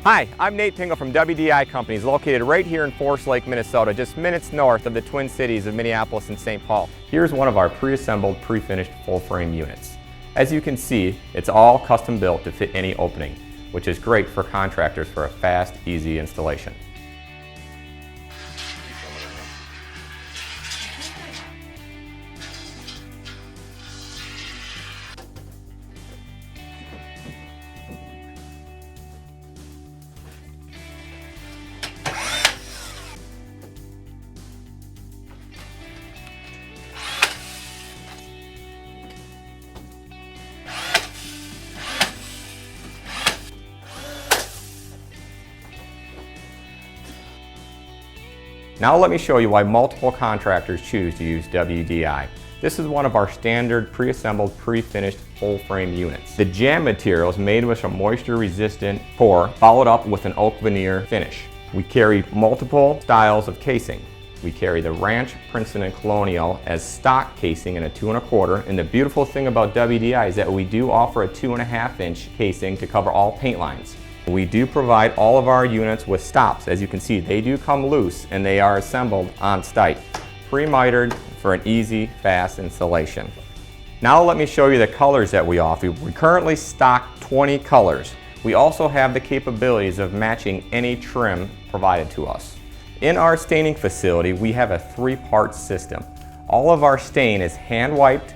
Hi, I'm Nate Pingle from WDI Companies, located right here in Forest Lake, Minnesota, just minutes north of the Twin Cities of Minneapolis and St. Paul. Here's one of our pre-assembled, pre-finished full-frame units. As you can see, it's all custom built to fit any opening, which is great for contractors for a fast, easy installation. Now let me show you why multiple contractors choose to use WDI. This is one of our standard pre-assembled, pre-finished full-frame units. The Jamb material is made with a moisture-resistant core, followed up with an oak veneer finish. We carry multiple styles of casing. We carry the Ranch, Princeton, and Colonial as stock casing in a 2 1/4, and the beautiful thing about WDI is that we do offer a 2 1/2 inch casing to cover all paint lines. We do provide all of our units with stops. As you can see, they do come loose and they are assembled on site, pre-mitered for an easy, fast installation. Now let me show you the colors that we offer. We currently stock 20 colors. We also have the capabilities of matching any trim provided to us. In our staining facility, we have a 3-part system. All of our stain is hand wiped,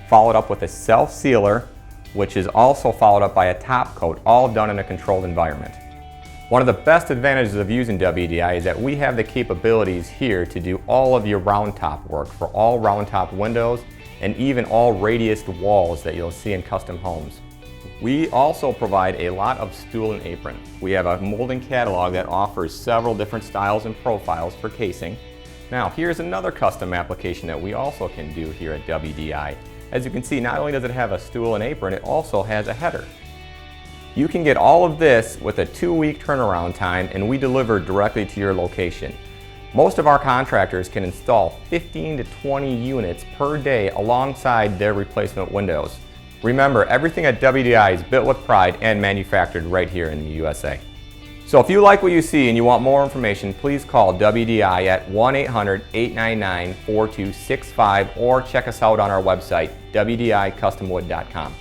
followed up with a self-sealer, which is also followed up by a top coat, all done in a controlled environment. One of the best advantages of using WDI is that we have the capabilities here to do all of your round top work for all round top windows and even all radiused walls that you'll see in custom homes. We also provide a lot of stool and apron. We have a molding catalog that offers several different styles and profiles for casing. Now here's another custom application that we also can do here at WDI. As you can see, not only does it have a stool and apron, it also has a header. You can get all of this with a 2-week turnaround time, and we deliver directly to your location. Most of our contractors can install 15 to 20 units per day alongside their replacement windows. Remember, everything at WDI is built with pride and manufactured right here in the USA. So if you like what you see and you want more information, please call WDI at 1-800-899-4265 or check us out on our website, WDICustomwood.com.